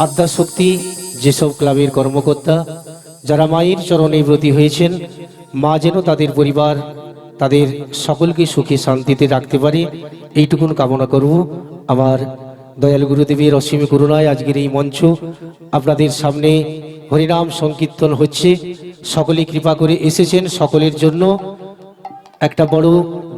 আদ্যাশক্তি যেসব ক্লাবের কর্মকর্তা যারা মায়ের চরণে ব্রতী হয়েছেন, মা যেন তাদের পরিবার তাদের সকলকে সুখে শান্তিতে রাখতে পারে, এইটুকুন কামনা করব। আমার দয়াল গুরুদেবের অসীম করুণায় আজকের এই মঞ্চ আপনাদের সামনে হরিনাম সংকীর্তন হচ্ছে। সকলে কৃপা করে এসেছেন, সকলের জন্য একটা বড়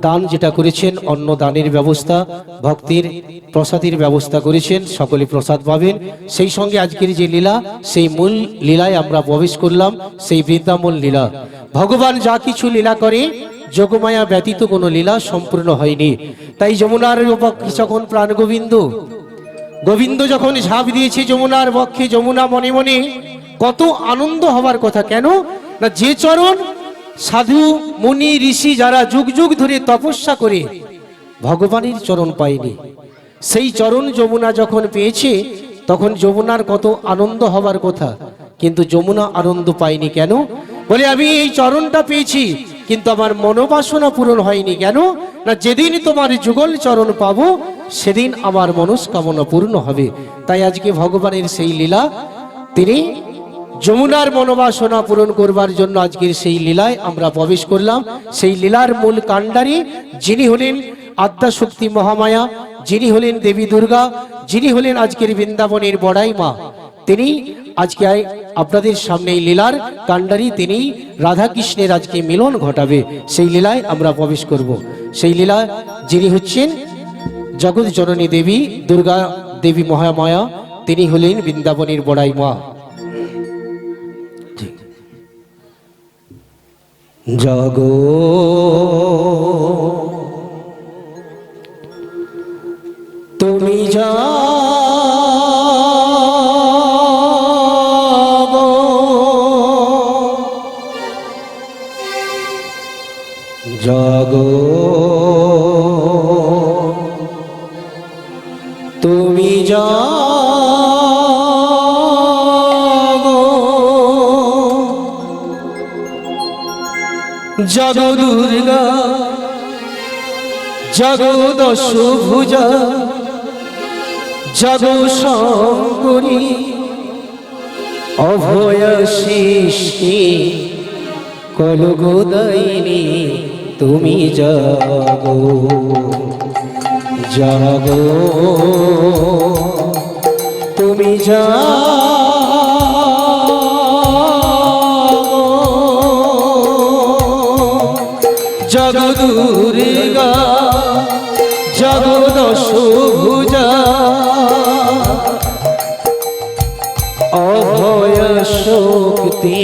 দান যেটা করেছেন, অন্ন দানের ব্যবস্থা, ভক্তের প্রসাদের ব্যবস্থা করেছেন, সকলে প্রসাদ পাবেন। সেই সঙ্গে আজকের যে লীলা, সেই মূল লীলায় আমরা প্রবেশ করলাম, সেই বৃন্দাবন লীলা। ভগবান যা কিছু লীলা করে যোগমায়া ব্যতীত কোনো লীলা সম্পূর্ণ হয়নি। তাই যমুনার পক্ষে যখন প্রাণ গোবিন্দ যখন ঝাঁপ দিয়েছে যমুনার পক্ষে, যমুনা মনে মনে কত আনন্দ হবার কথা। কেন না, যে চরণ সাধু মুনি ঋষি যারা যুগ যুগ ধরে তপস্যা করে ভগবানের চরণ পায়নি, সেই চরণ যমুনা যখন পেয়েছে তখন যমুনার কত আনন্দ হবার কথা। কিন্তু যমুনা আনন্দ পায়নি কেন? বলে আমি এই চরণটা পেয়েছি কিন্তু আমার মনোবাসনা পূরণ হয়নি। কেন না, যেদিন তোমার যুগল চরণ পাবো সেদিন আমার মনস্কামনা পূর্ণ হবে। তাই আজকে ভগবানের সেই লীলা, তিনি যমুনার মনোবাসনা পূরণ করবার জন্য আজকের সেই লীলায় আমরা প্রবেশ করলাম। সেই লীলার মূল কাণ্ডারী যিনি হলেন আদ্যাশক্তি মহামায়া, যিনি হলেন দেবী দুর্গা, যিনি হলেন আজকের বৃন্দাবনের বড়াই মা, তিনি আজকে আপনাদের সামনে এই লীলার কাণ্ডারী, তিনি রাধা কৃষ্ণের আজকে মিলন ঘটাবে। সেই লীলায় আমরা প্রবেশ করব। সেই লীলা যিনি হচ্ছেন জগৎ জননী দেবী দুর্গা দেবী মহামায়া, তিনি হলেন বৃন্দাবনের বড়াই মা। জাগো তুমি জাগো, জাগো তুমি জাগো, জাগো দুর্গা জাগো দশভুজা, জাগো শঙ্করী অভয় সৃষ্টি কলগোদায়িনী, তুমি জাগো, জাগো তুমি জাগো, জাগো দুর্গা জাগো দশভুজা, অভয় শক্তি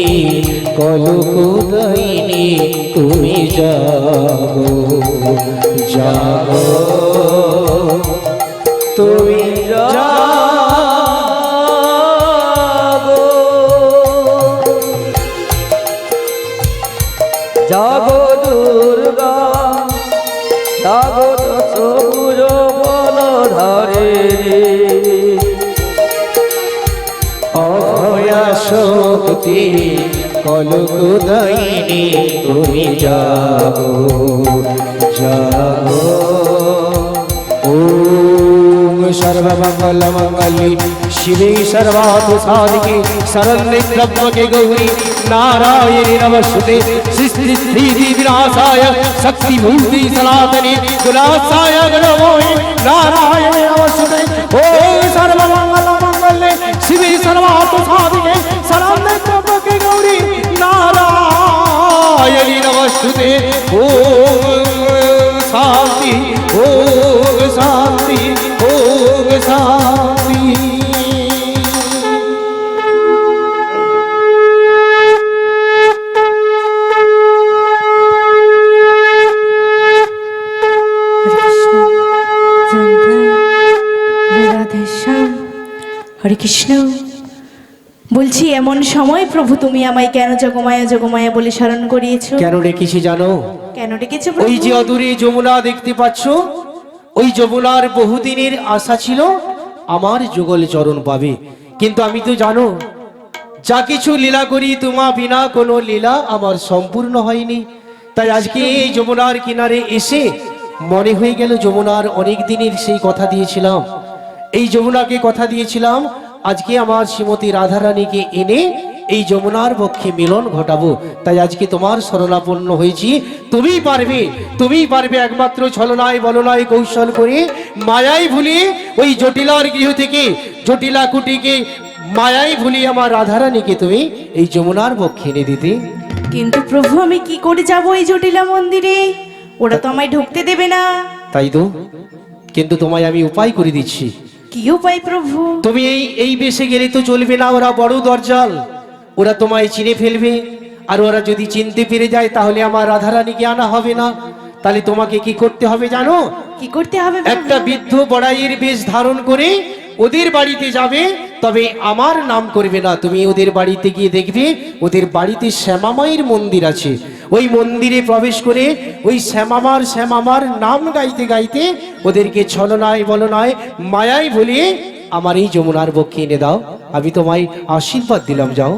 কলকোদায়িনী, তুমি জাগো, জাগো তুমি জাগো, জাগো দুর্গা জাগো দশভুজ বলধারে, অভয়া শক্তি কলকোদায়িনী, তুমি জাগো, জাগো। ওম সর্বমঙ্গল মঙ্গলে শিবে সর্বার্থ সাধিকে শরণ্যে ত্র্যম্বকে গৌরী নারায়ণী নমস্তুতে, সৃষ্টি স্থিতি বিনাশায় শক্তি ভূতি সনাতনে গুণাশায় গণমোহে নারায়ণী নমস্তুতে। ওম সর্বমঙ্গল মঙ্গলে শিবে সর্বার্থ সাধিকে শরণ্যে ত্র্যম্বকে গৌরী নারায়ণী নমস্তুতে। ওম শান্তি, ওম শান্তি, ওম শান্তি। হরে কৃষ্ণ। বলছি এমন সময় প্রভু তুমি আমায় কেন যোগমায়া যোগমায়া বলে স্মরণ করিয়েছো? কেন রেখেছি জানো? কেন ডেকেছো? ওই যে অদূরে যমুনা দেখতে পাচ্ছ, ওই যমুনার বহুদিনের আশা ছিল আমার যুগল চরণ পাবে। কিন্তু আমি তো জানো যা কিছু লীলা করি তোমা বিনা কোনো লীলা আমার সম্পূর্ণ হয়নি। তাই আজকে এই যমুনার কিনারে এসে মনে হয়ে গেল যমুনার অনেক দিনের সেই কথা দিয়েছিলাম, এই যমুনাকে কথা দিয়েছিলাম আজকে আমার শ্রীমতী রাধারানীকে এনে এই যমুনার বক্ষে মিলন ঘটাবো। তাই আজকে তোমার শরণাপন্ন হয়েছি। তুমিই পারবে একমাত্র ছলনায় বলনায় কৌশল করে মায়াই ভুলিয়ে ওই জটিলার গৃহ থেকে জটিলা কুটিকে মায়াই ভুলিয়ে আমার রাধারানীকে তুমি এই যমুনার বক্ষে এনে দিতে। কিন্তু প্রভু আমি কি করে যাব এই জটিলা মন্দিরে? ওরা তো আমায় ঢুকতে দেবে না। তাই তো, কিন্তু তোমায় আমি উপায় করে দিচ্ছি। কি উপায় প্রভু? তুমি এই বেশে গেলে তো চলবে না, ওরা বড় দরজাল, ওরা তোমায় চিনে ফেলবে। আর ওরা যদি চিনতে পেরে যায় তাহলে আমার রাধারানীকে আনা হবে না। তাহলে তোমাকে কি করতে হবে জানো? কি করতে হবে প্রভু? একটা বৃদ্ধ বড়াইয়ের বেশ ধারণ করে ওদের বাড়িতে যাবে, তবে আমার নাম করবে না। তুমি ওদের বাড়িতে গিয়ে দেখবে ওদের বাড়িতে শ্যামামায়ের মন্দির আছে। ওই মন্দিরে প্রবেশ করে ওই শ্যামামার নাম গাইতে গাইতে ওদেরকে ছলনায় বলনায় মায়ায় ভুলিয়ে আমার এই যমুনার বক্ষে এনে দাও। আমি তোমায় আশীর্বাদ দিলাম, যাও।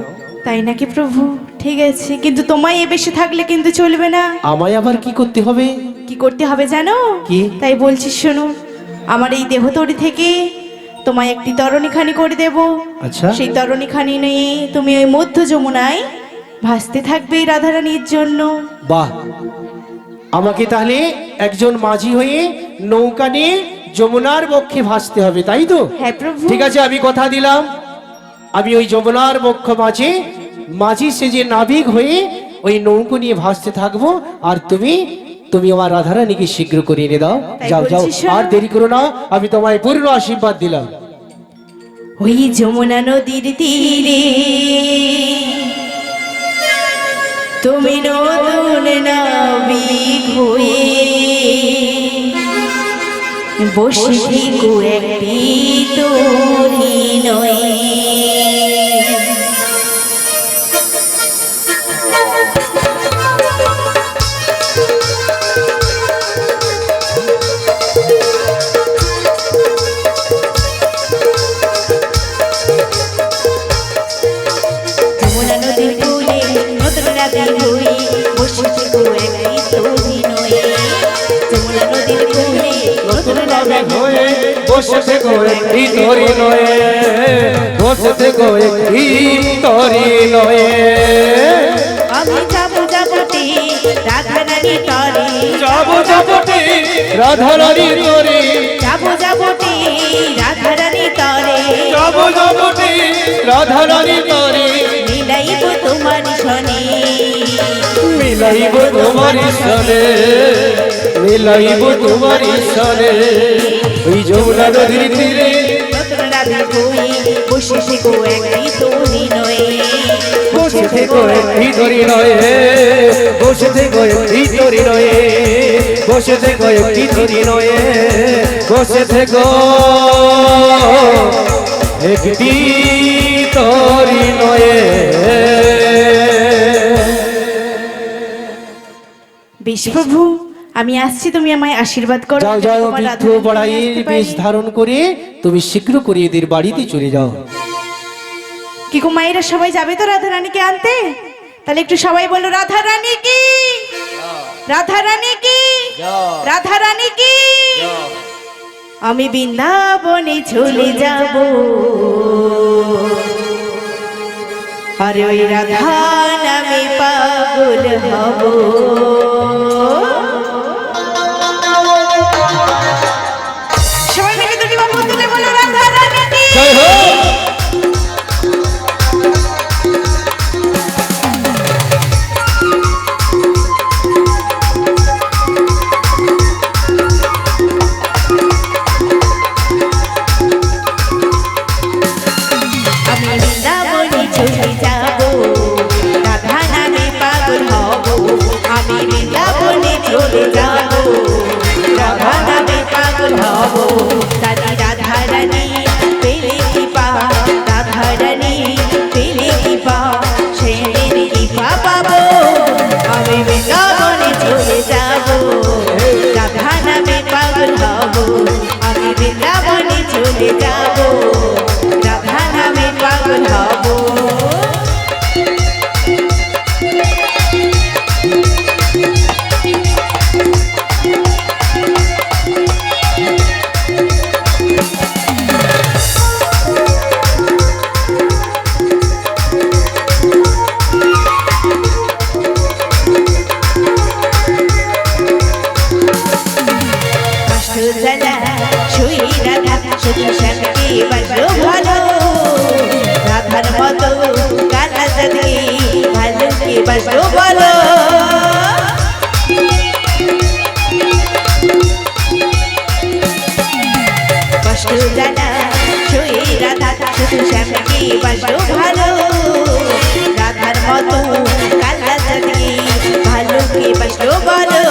তাই নাকি প্রভু? ঠিক আছে, কিন্তু তোমায় এ বেশে থাকলে কিন্তু চলবে না। আমায় আবার কি করতে হবে? কি করতে হবে জানো? কি? তাই বলছি শোনো, আমার এই দেহতরি থেকে তোমায় একটি তরণীখানি করে দেব। আচ্ছা। সেই তরণীখানি নিয়ে তুমি ওই মধ্য যমুনায় ভাসতে থাকবে এই রাধারানীর জন্য। বাহ, আমাকে তাহলে একজন মাঝি হয়ে নৌকা নিয়ে যমুনার বক্ষে ভাসতে হবে, তাই তো? হ্যাঁ প্রভু। ঠিক আছে, আমি কথা দিলাম, আমি ওই যমুনার বক্ষ মাঝি সেজে নাবিক হয়ে ওই নৌকো নিয়ে ভাসতে থাকবো। আর তুমি আমার রাধারানীকে শীঘ্র করে এনে দাও। তাই যাও যাও, বলছি শোনো। আর দেরি করো না, আমি তোমায় পূর্ণ আশীর্বাদ দিলাম। ওই যমুনা নদীর তীরে তুমি নতুন নাবিক হয়ে বসে থেকো একটি তরী নয়। যমুনা নদীর কূলে নতুন নাবিক হয়ে বসে থেকো একটি তরী নয়। যমুনা নদীর কূলে নতুন নাবিক হয়ে বসে থেকো একটি তরি নয়ে, বসে থেকো একটি তরি নয়ে। আমি যাবটি রাধারানী তরে, যাবটি রাধারানী তরি, যাবটি রাধারানী তরে, যাবটি রাধারানী তরি। মিলাইব তোমার সনে, মিলাইব তোমারি সনে, মিলাইব তোমারি সনে। ওই যমুনা নদীর তীরে নতুন নাবিক হয়ে বসে থেকো একটি তরী নয়। বসে থেকো একটি তরি নয়ে, বসে থেকো একটি তরি নয়ে, বসে থেকো একটি তরি নয়ে, বসে থেকো একটি তরি নয়ে। বেশ প্রভু, আমি আসছি, তুমি আমায় আশীর্বাদ করো। যাও যাও, তোমার বৃদ্ধ রাধারানীকে বড়াইয়ের আসতে পারি। বেশ ধারণ করে তুমি শীঘ্র করে এদের বাড়িতে চলে যাও। কি গো মায়েরা সবাই যাবে তো রাধারানীকে আনতে? তাহলে একটু সবাই বলো রাধারানী কি, রাধারানী কি, রাধারানী কি। আমি বৃন্দাবনে চলে যাব, আর ওই রাধা নামে পাগল হব। সবাই মিলে দুটি বাবু তুলে বলো রাধারানী কি। জয় হোক। আমি বৃন্দাবনে চলে যাব, রাধা নামে পাগল হব। আমি বৃন্দাবনে চলে যাব, রাধা নামে পাগল হব। দাদি রাধারানী পেলে কৃপা, রাধারানী পেলে কৃপা, সেদিন কৃপা পাবো। আমি বৃন্দাবনে চলে যাব, রাধা নামে পাগল হব। আমি বৃন্দাবনে চলে যাব, রাধা নামে পাগল হব। বাজলো বলো কষ্ট জানা ছুঁয়ে রাধা শুধু শ্যামকে বাজলো ভালো রাধার মতো কালা চাঁদকে ভালো কে বাজলো বলো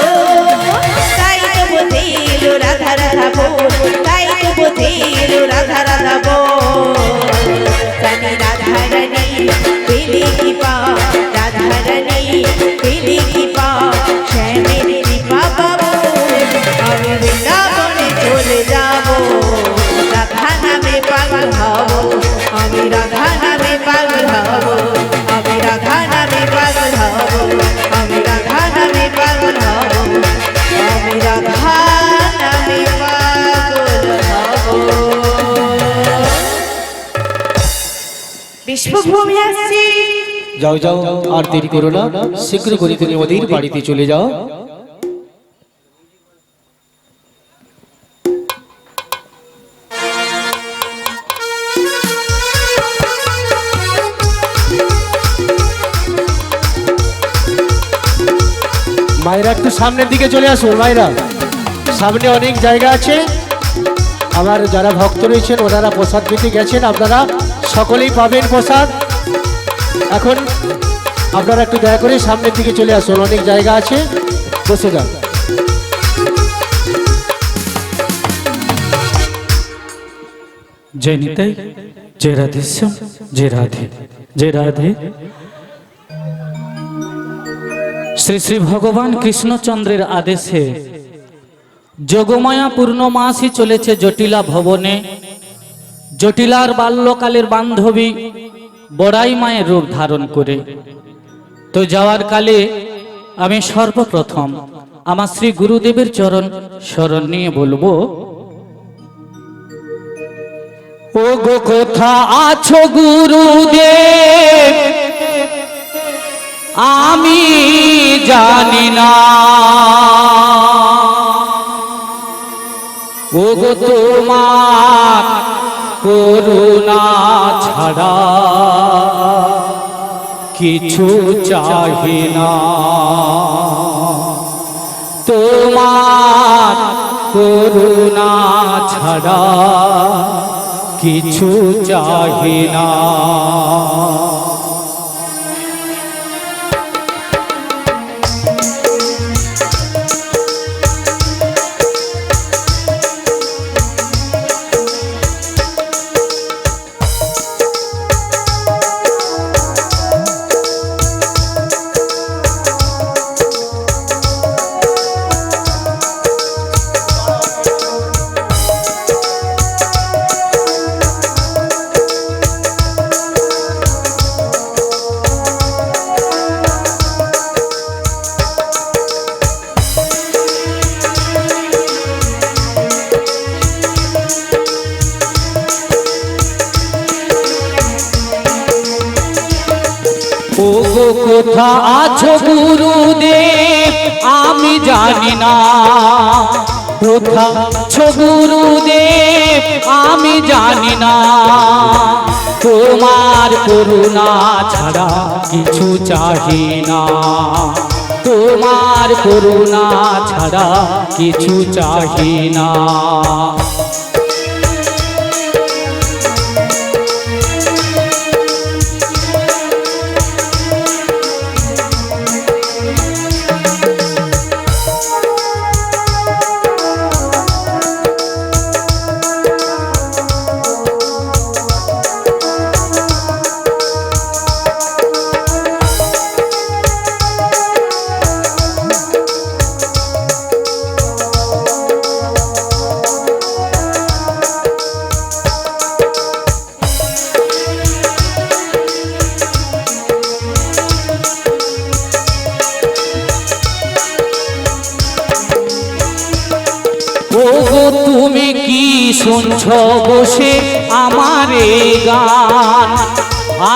তাই তো বোঝেলো রাধা রাধা বল তাই তো বোঝেলো রাধা রাধা বল জানি রাধা রানী পেলে কি পা রাধা রানী পেলে কি পা শ্যামের কৃপা পাবো আমি বৃন্দাবনে চলে যাবো রাধা নামে পাগল হব আমি রাধা নামে পাগল হব আমি রাধা নামে পাগল হব আমি রাধা নামে পাগল হব আমি রাধা নামে পাগল হব বিশ্বভূমি আসছে যাও যাও আর দেরি করো না, শীঘ্র করে তুমি আমাদের বাড়িতে চলে যাও। মায়েরা একটু সামনের দিকে চলে আসুন, মায়েরা সামনে অনেক জায়গা আছে। আমার যারা ভক্ত রয়েছেন ওনারা প্রসাদ পেতে গেছেন, আপনারা সকলেই পাবেন প্রসাদ। এখন আপনারা একটু দয়া করে সামনের দিকে চলে আসুন, অনেক জায়গা আছে, বসে যান। जय निताई, जय राधेश्याम, जय राधे, जय राधे। শ্রী শ্রী ভগবান কৃষ্ণচন্দ্রের আদেশে যোগমায়া পূর্ণমাসী চলেছে জটিলা ভবনে। জটিলার বাল্যকালের বান্ধবী বড়াই মায়ের রূপ ধারণ করে। তো যাওয়ার কালে আমি সর্বপ্রথম আমার শ্রী গুরুদেবের চরণ শরণ নিয়ে বলবো, ও গো কোথা আছো গুরুদেব আমি জানি না, ও গো তোমার করুণা ছাড়া কিছু চাহি না, তোমার করুণা ছাড়া কিছু চাহি না। ও গো কোথা আছো গুরুদেব আমি জানি না, কোথা আছো গুরুদেব আমি জানি না, তোমার করুণা ছাড়া কিছু চাহি না, তোমার করুণা ছাড়া কিছু চাহি না। ওগো তুমি কি শুনছো বসে আমার এই গান,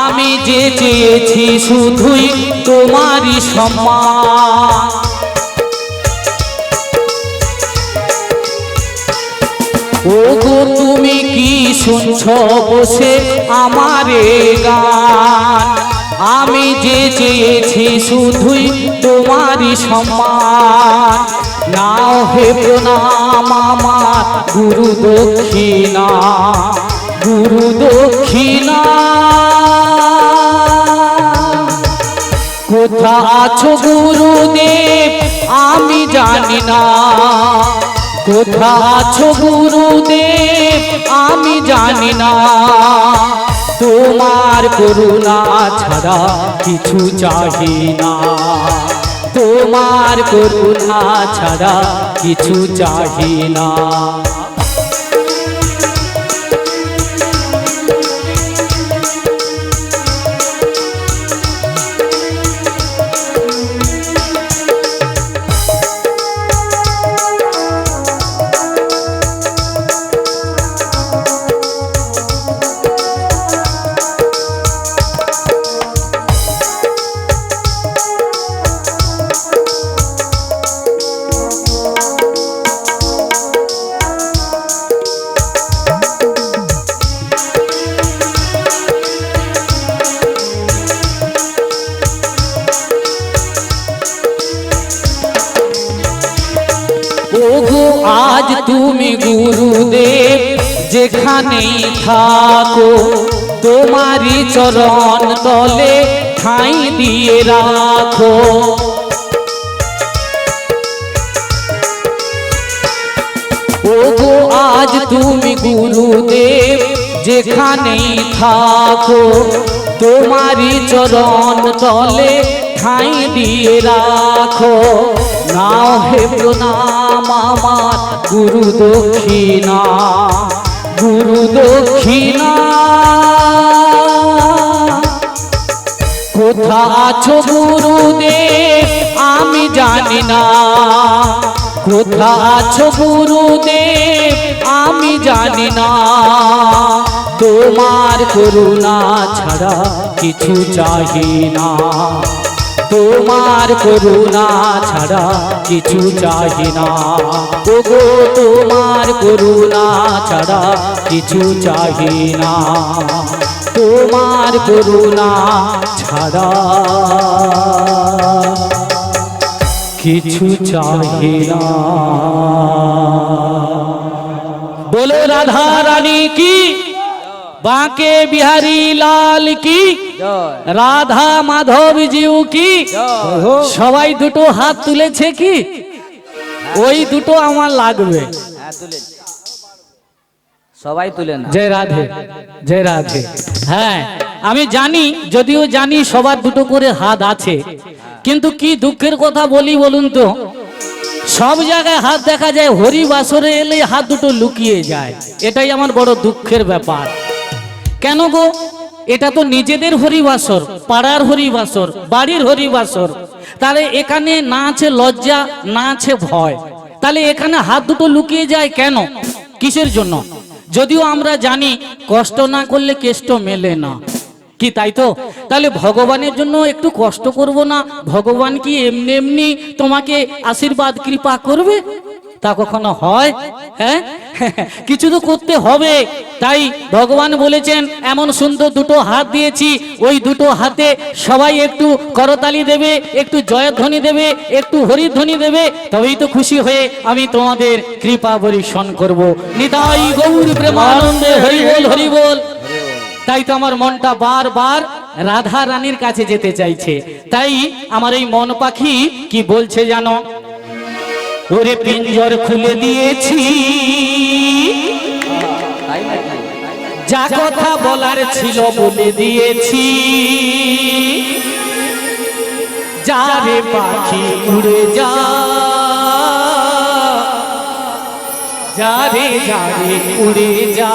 আমি যে চেয়েছি শুধুই তোমারই সম্মান। ওগো তুমি কি শুনছো বসে আমার এই গান, আমি যে চেয়েছি শুধুই তোমারই সম্মান, নাও হে প্রণাম আমার গুরু দক্ষিণা, গুরু দক্ষিণা। কোথা আছো গুরুদেব আমি জানি না, কোথা আছো গুরুদেব আমি জানি না, তোমার করুণা ছাড়া কিছু চাহি না, তোমার করুণা ছাড়া কিছু চাহি না। ওগো আজ তুমি গুরুদেব যেখানেই থাকো, তোমারই চরণ তলে ঠাঁই দিয়ে রাখো। ওগো আজ তুমি গুরুদেব যেখানেই থাকো, তোমারই চরণ তলে ঠাঁই দিয়ে রাখো, নাও হে প্রণাম আমার গুরু দক্ষিণা, গুরু দক্ষিণা। কোথা আছো গুরুদেব আমি জানি না, কোথা আছো গুরুদেব আমি জানি না, তোমার করুণা ছাড়া কিছু চাহি না, তোমার করুণা ছাড়া কিছু চাহি না। ওগো তোমার করুণা ছাড়া কিছু চাহি না, তোমার করুণা ছাড়া কিছু চাহি না। बोलो राधा रानी की, बांके बिहारी लाल की, রাধা মাধব জিউ কি। সবাই দুটো হাত তুলেছে কি? ওই দুটো আমার লাগবে। সবাই তুলে না। জয় রাধে, জয় রাধে। হ্যাঁ আমি জানি, যদিও জানি সবার দুটো করে হাত আছে, কিন্তু কি দুঃখের কথা বলি বলুন তো, সব জায়গায় হাত দেখা যায়, হরি বাসরে এলে হাত দুটো লুকিয়ে যায়। এটাই আমার বড় দুঃখের ব্যাপার। কেন গো? এটা তো নিজেদের হরিবাসর, পাড়ার হরিবাসর, বাড়ির হরিবাসর, তাহলে এখানে না আছে লজ্জা, না আছে ভয়, তাহলে এখানে হাত দুটো লুকিয়ে যায় কেন? কিসের জন্য? যদিও আমরা জানি কষ্ট না করলে কেষ্ট মেলে না, কি তাই তো? তাহলে ভগবানের জন্য একটু কষ্ট করব না? ভগবান কি এমনি এমনি তোমাকে আশীর্বাদ কৃপা করবে? তা কখনো হয়? হ্যাঁ, কিছু তো করতে হবে। তাই ভগবান বলেছেন এমন সুন্দর দুটো হাত দিয়েছি, ওই দুটো হাতে সবাই একটু করতালি দেবে, একটু জয়ধ্বনি দেবে, একটু হরিধ্বনি দেবে, তবেই তো খুশি হয়ে আমি তোমাদের কৃপা বর্ষণ করব। নিতাই গৌর প্রেমানন্দে হরি বল, হরি বল। তাই তো আমার মনটা বারবার রাধা রানীর কাছে যেতে চাইছে। তাই আমার এই মন পাখি কি বলছে জানো? ওরে পিঞ্জর খুলে দিয়েছি, যা কথা বলার ছিল বলে দিয়েছি, যা রে পাখি উড়ে যা, যা রে উড়ে যা।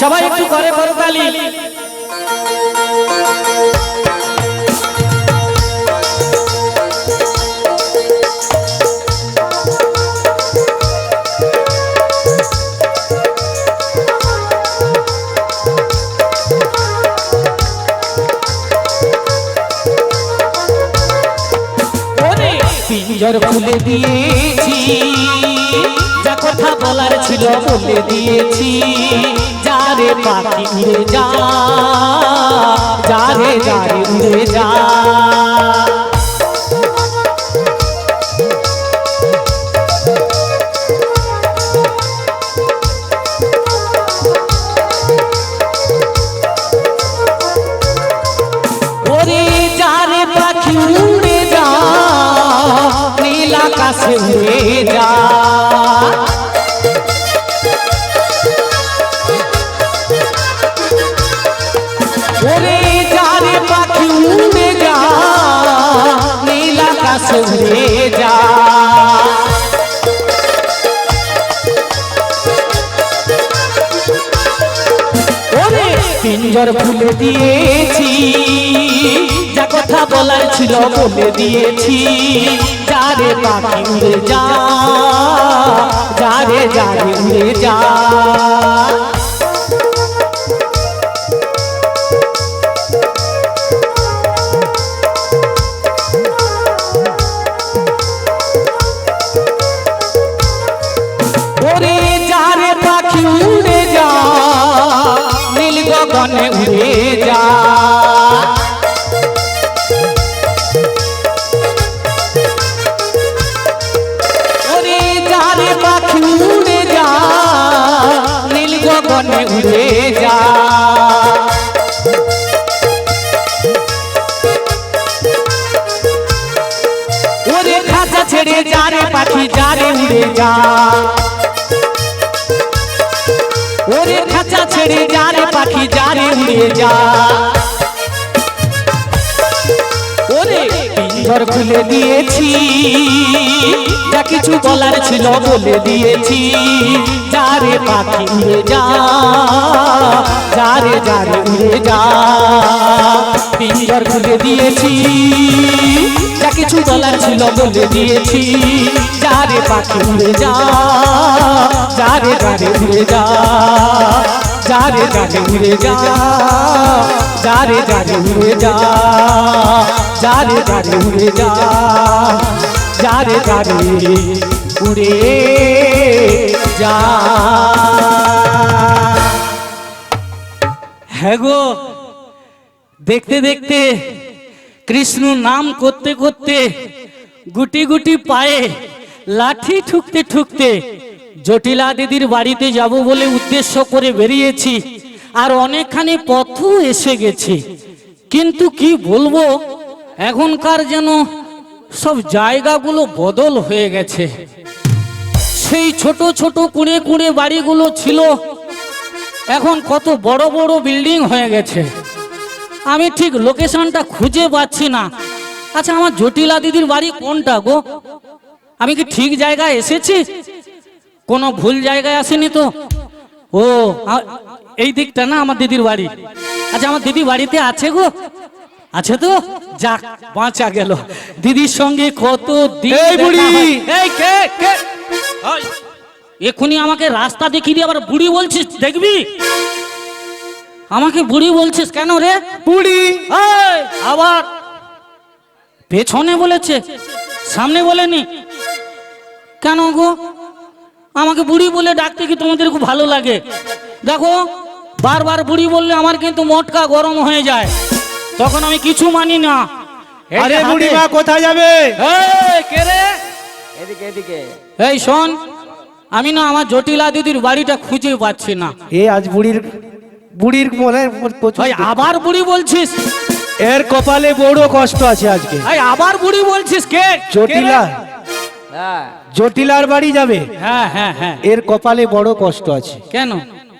সবাই একটু করে করতালি। পিঞ্জর খুলে দিয়েছি, যা কথা বলার ছিল বলে দিয়েছি, যা রে পাখি উড়ে যা, যা রে উড়ে যা। ওরে যা রে পাখি উড়ে যা, নীল আকাশে উড়ে যা। ওরে যা রে পাখি উড়ে যা, নীল আকাশে উড়ে যা। ওরে পিঞ্জর খুলে দিয়েছি, যা কথা বলার ছিল বলে দিয়েছি, যা রে পাখি উড়ে যা, যা রে উড়ে যা। ওরে যা রে পাখি উড়ে যা, নীল গগনে উড়ে যা। ওরে যা রে পাখি উড়ে যা, নীল গগনে উড়ে যা। ওরে খাঁচা ছেড়ে যা রে পাখি যা রে উড়ে যা। ওরে খাঁচা ছেড়ে যা রে পাখি যা রে উড়ে যা। ওরে পিঞ্জর খুলে দিয়েছি, যা কিছু বলার ছিল বলে দিয়েছি, যা রে পাখি উড়ে যা, যা রে উড়ে যা। পিঞ্জর খুলে দিয়েছি, যা কিছু বলার ছিল বলে দিয়েছি, যা রে পাখি উড়ে যা, যা রে উড়ে যা। যা রে উড়ে যা, যা রে উড়ে যা, যা রে উড়ে যা, যা রে উড়ে যা। হ্যাঁ গো, দেখতে দেখতে কৃষ্ণ নাম করতে করতে গুটি গুটি পায়ে লাঠি ঠুকতে ঠুকতে জটিলা দিদির বাড়িতে যাব বলে উদ্দেশ্য করে বেরিয়েছি, আর অনেকখানি পথও এসে গেছি। কিন্তু কি বলবো, এখনকার যেন সব জায়গাগুলো বদল হয়ে গেছে। সেই ছোট ছোট কুঁড়ে কুঁড়ে বাড়িগুলো ছিল, এখন কত বড় বড় বিল্ডিং হয়ে গেছে। আমি ঠিক লোকেশনটা খুঁজে পাচ্ছি না। আচ্ছা, আমার জটিলা দিদির বাড়ি কোনটা গো? আমি কি ঠিক জায়গায় এসেছি? কোনো ভুল জায়গায় আসেনি তো? ও, এই দিকটা না আমার দিদির বাড়ি। আচ্ছা, আমার দিদি বাড়িতে আছে গো? আছে তো? যাক, বাঁচা গেল। দিদির সঙ্গে কত দিন। এই বুড়ি! এই কে কে? ওই, এখনই আমাকে রাস্তা দেখিয়ে দিয়ে আবার বুড়ি বলছিস? দেখবি আমাকে বুড়ি বলছিস কেন রে? বুড়ি এই, আবার পেছনে বলেছে, সামনে বলেনি কেন গো? আমাকে বুড়ি বলে ডাকতে কি তোমাদের খুব ভালো লাগে? দেখো, বারবার বুড়ি বললে আমার কিন্তু মটকা গরম হয়ে যায়, তখন আমি কিছু মানি না। এই আরে হাতে- বুড়ি মা কোথায় যাবে? এই, কে রে? এদিকে এদিকে। এই শোন, আমি না আমার জটিলা দিদির বাড়িটা খুঁজে পাচ্ছি না। এ আজ বুড়ির মনে প্রচুর ভাই, আবার বুড়ি বলছিস? এর কপালে বড় কষ্ট আছে আজকে। ভাই, আবার বুড়ি বলছিস? কে? জটিলা, জটিলার বাড়ি যাবে। হ্যাঁ হ্যাঁ হ্যাঁ। এর কপালে বড় কষ্ট আছে। কেন?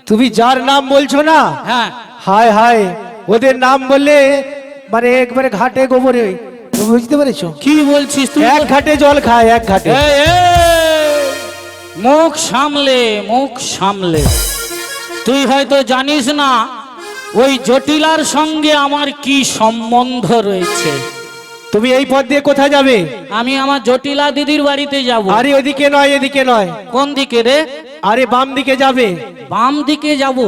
তুমি যার নাম বলছো না, হ্যাঁ, হায় হায়, ওদের নাম বললে মানে একবারে ঘাটে গোবরে, বুঝতে পেরেছো? কি বলছিস তুই? এক ঘাটে জল খায়, এক ঘাটে। এই, এই, মুখ সামলে, মুখ সামলে। তুই হয়তো জানিস না ওই জটিলার সঙ্গে আমার কি সম্বন্ধ রয়েছে। তুমি এই পথ দিয়ে কোথায় যাবে? আমি আমার জটিলা দিদির বাড়িতে যাব। আরে ওদিকে নয়, এদিকে নয়। কোন দিকে রে? আরে বাম দিকে যাবে। বাম দিকে যাব?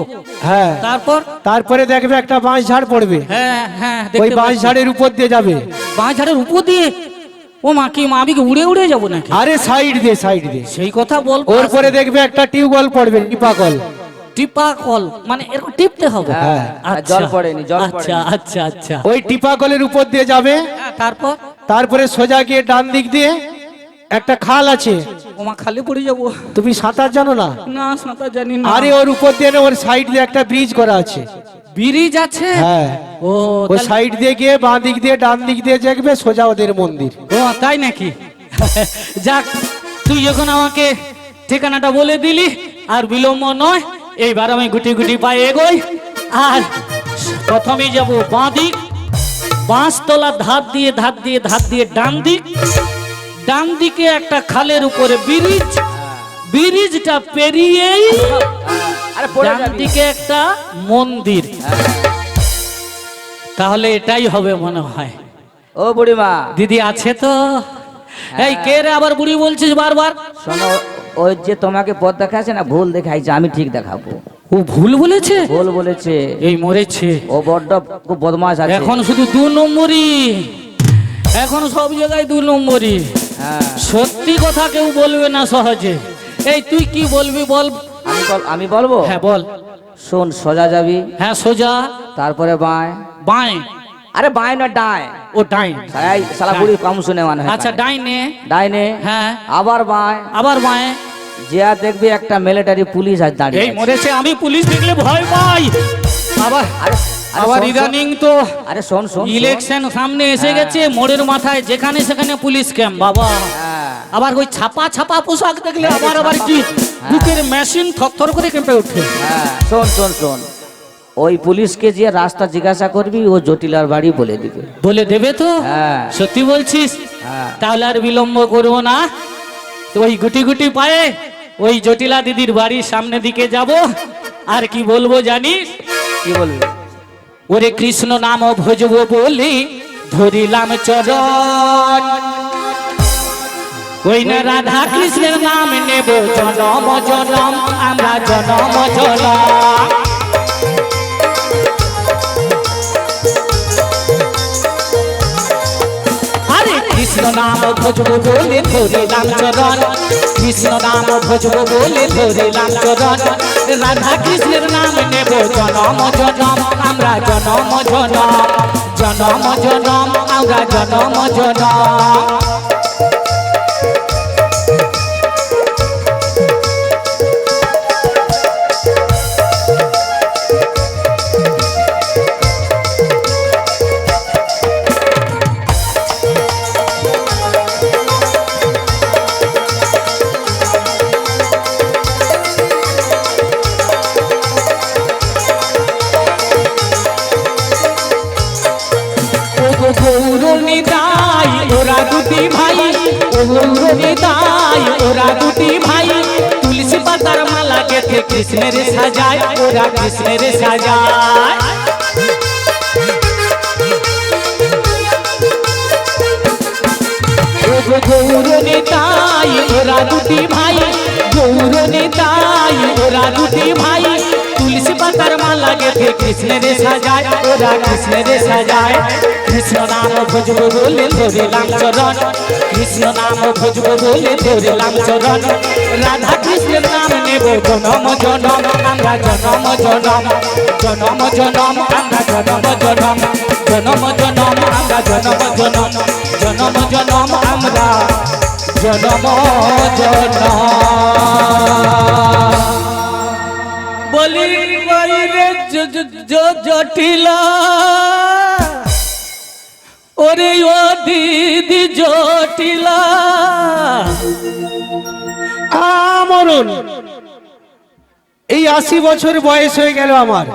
হ্যাঁ, তারপর? তারপরে দেখবে একটা বাঁশ ঝাড় পড়বে, হ্যাঁ হ্যাঁ, ওই দেখতে বাঁশ পাচ্ছি। ঝাড়ের উপর দিয়ে যাবে। বাঁশ ঝাড়ের উপর দিয়ে? ও মা কি মা আমি কি উড়ে উড়ে যাবো নাকি? আরে সাইড দে, সাইড দে। সেই কথা বল। ওর পরে দেখবে একটা টিউবওয়েল পড়বে, টিপা কল। টিপা কল মানে এরকম টিপতে হবে? হ্যাঁ। আচ্ছা, জল পড়েনি, জল আচ্ছা পড়েনি। আচ্ছা আচ্ছা। ওই টিপা কলের উপর দিয়ে যাবে, হ্যাঁ, তারপর? তারপরে সোজা গিয়ে ডান দিক দিয়ে একটা খাল আছে। ও মা খালি পড়ে যাবো? তুমি সাঁতার জানো না? না সাঁতার জানি না। আরে ওর উপর দিয়ে না, ওর সাইড দিয়ে একটা ব্রিজ করা আছে। ব্রিজ আছে? হ্যাঁ, ও ওই তাহলে- সাইড দিয়ে গিয়ে বাঁ দিক দিয়ে ডান দিক দিয়ে দেখবে সোজা ওদের মন্দির। ও তাই নাকি? যাক, তুই যখন আমাকে ঠিকানাটা বলে দিলি আর বিলম্ব নয়, এইবার আমি গুটি গুটি পায়ে এগোই। আর প্রথমে যাব বাঁ দিক, বাঁশতলা ধার দিয়ে ধার দিয়ে ধার দিয়ে ডান দিক, ডান দিকে একটা খালের উপরে ব্রিজ, ব্রিজটা পেরিয়েই আরে পড়ে ডান যাবি। দিকে একটা মন্দির। তাহলে এটাই হবে মনে হয়। ও বুড়িমা, দিদি আছে তো? এই কে রে আবার বুড়ি বলছিস বারবার? শোনো, ওই যে তোমাকে পথ দেখাচ্ছে না, ভুল দেখাইছে, আমি ঠিক দেখাবো। ও ভুল বলেছে? ভুল বলেছে, এই মরেছে। ও বড্ড খুব বদমাশ আছে। এখন শুধু 2 নম্বরই, এখন সব জায়গায় 2 নম্বরই। হ্যাঁ, সত্যি কথা কেউ বলবে না সহজে। এই তুই কি বলবি বল। আমি বলবো। হ্যাঁ বল। শোন, সোজা যাবি, হ্যাঁ সোজা, তারপরে বাঁয়। বাঁয়ে। আরে বাঁয় না, ডায়। ও ডাইন। এই শালা বুড়ি কম শুনে মানে হয়। আচ্ছা ডাইনে। ডাইনে, হ্যাঁ আবার বাঁয়। আবার বাঁয়ে। যা দেখবি একটা মিলিটারি পুলিশ আজ দাঁড়িয়ে এই আছে। মরেছে, আমি পুলিশ দেখলে ভয় পাই। আবার আরে আরে আবার শোন, শোন। ইদানিং তো আরে শোন শোন শোন। ইলেকশন সামনে এসে গেছে, মোড়ের মাথায় যেখানে সেখানে পুলিশ ক্যাম্প বাবা। হ্যাঁ, আবার ওই ছাপা ছাপা পোশাক দেখলে আবার কি বুকের মেশিন থরথর করে কেঁপে ওঠে। হ্যাঁ, শোন শোন শোন, ওই পুলিশকে যে রাস্তা জিজ্ঞাসা করবি, ও জটিলার বাড়ি বলে দিবে। বলে দেবে তো? হ্যাঁ। সত্যি বলছিস? হ্যাঁ। তাহলে আর বিলম্ব করবো না, তো ওই গুটি গুটি পায়ে ওই জটিলা দিদির বাড়ির সামনে দিকে যাব। আর কি বলবো জানিস? কি বলবি? ওরে কৃষ্ণ নাম ভজবো বলি ধরিলাম চরণ, ওই না রাধা কৃষ্ণের নাম নেব জনম জনম, আমরা জনম জনম। আরে কৃষ্ণ নাম ভজবো বলে ধরিলাম চরণ, কৃষ্ণ নাম ভজবো বলে ধরিলাম চরণ, রাধা কৃষ্ণের নাম নেব জনম জনম, আমরা জনম জনম, জনম জনম, আমরা জনম জনম। গৌরনিতাই ওরা দুটি ভাই, ও গৌরনিতাই ওরা দুটি ভাই, তুলসী পাতার মালা গেঁথে কৃষ্ণের সাজায়, ওরা কৃষ্ণের সাজায়। ও গৌরনিতাই ওরা দুটি ভাই, গৌরনিতাই ওরা দুটি ভাই, তুলসী পাতার মালা গেঁথে কৃষ্ণের সাজায়, ওরা কৃষ্ণের সাজায়। কৃষ্ণ নাম ভজবো বলে ধরিলাম চরণ, কৃষ্ণ নাম ভজবো বলে ধরিলাম চরণ, রাধা কৃষ্ণের নাম নেব জনম জনম, আমরা জনম জনম, জনম জনম, আমরা জনম জনম, জনম জনম, আমরা জনম জনম, জনম জনম, আমরা জনম জনম। বলি রে জটিলা, ওরে ও দিদি জটিলা। আমরণ, এই 80 বছর বয়স হয়ে গেল আমার,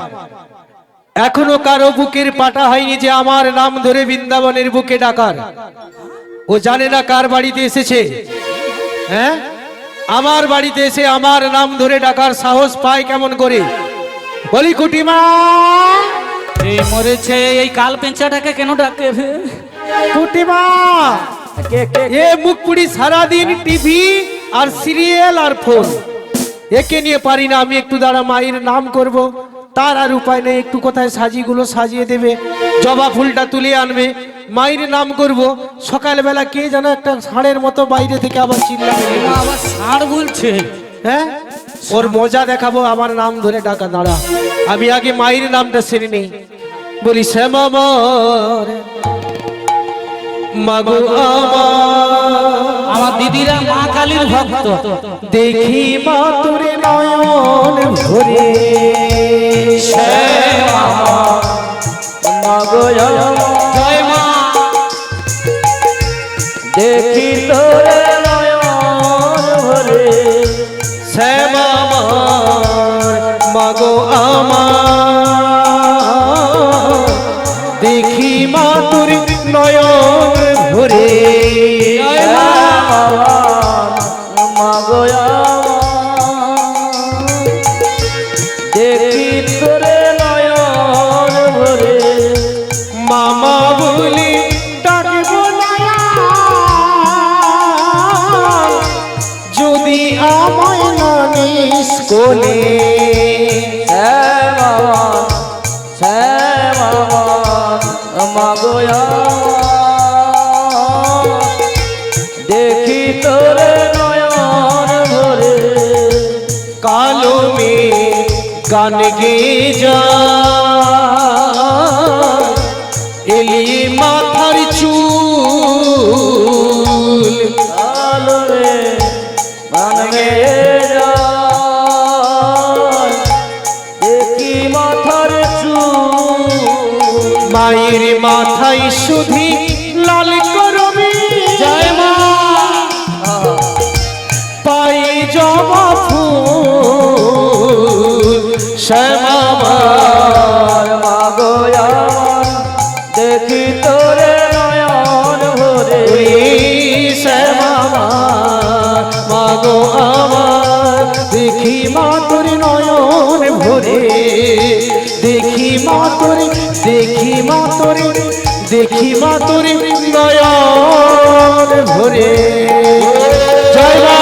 এখনো কারো বুকের পাটা হয়নি যে আমার নাম ধরে বৃন্দাবনের বুকে ডাকার। ও জানে না কার বাড়িতে এসেছে। হ্যাঁ, আমার বাড়িতে এসে আমার নাম ধরে ডাকার সাহস পায় কেমন করে? বলি কুটিমা, এই মরেছে, এই কাল পেঁচাটাকে কেন ডাকে? কুটিমা, কে কে? এ মুখপুরি সারাদিন টিভি আর সিরিয়াল আর ফোন, একে নিয়ে পারি না। আমি একটু দাঁড়া, মায়ের নাম করব, তার আর উপায় নেই। একটু কোথায় সাজিগুলো সাজিয়ে দেবে, জবা ফুলটা তুলে আনবে, মায়ের নাম করব, সকালবেলা কে যেন একটা ষাঁড়ের মতো বাইরে থেকে আবার চিল্লাবে। ও আবার ষাঁড় বলছে। হ্যাঁ, ওর মজা দেখাবো, আমার নাম ধরে ডাকা। দাঁড়া, আমি আগে মায়ের নামটা সেরে নেই। বলি শ্যামা আমার, মাগো আমার, আমার দিদিরা মা কালীর ভক্ত। দেখি মা তোর নয়ন ভরে, শ্যামা মাগো জয় মা। দেখি তোরে নয়ন ভরে, শ্যামা আমার, মাগো আমার, দেখি মা তোর নয়ন ভরে। জয় মা। মাগো দেখি তোরে নয়ন ভরে, মামা বলি ডাকবো না, যদি আমায় না নিস কোলে। মাগো দেখি তোরে নয়ন ভরে, কালো মেয়ে গান গেয়ে যা, এলি মাথার চুল, আলো রে ভাঙে যায়, দেখি মাথার চুল, মায়ের মাথায় শুধু লাল করবি। জয় মা। পায়ে জবা ফুল, শ্যামা আমার, মাগো আমার, দেখি তোরে নয়ন ভরে, শ্যামা আমার, মাগো আমার, দেখি মা তোর নয়ন ভরে, দেখি মা তোর, দেখি মা তোর, দেখি মা তোর নয়ন ভরে। জয় মা।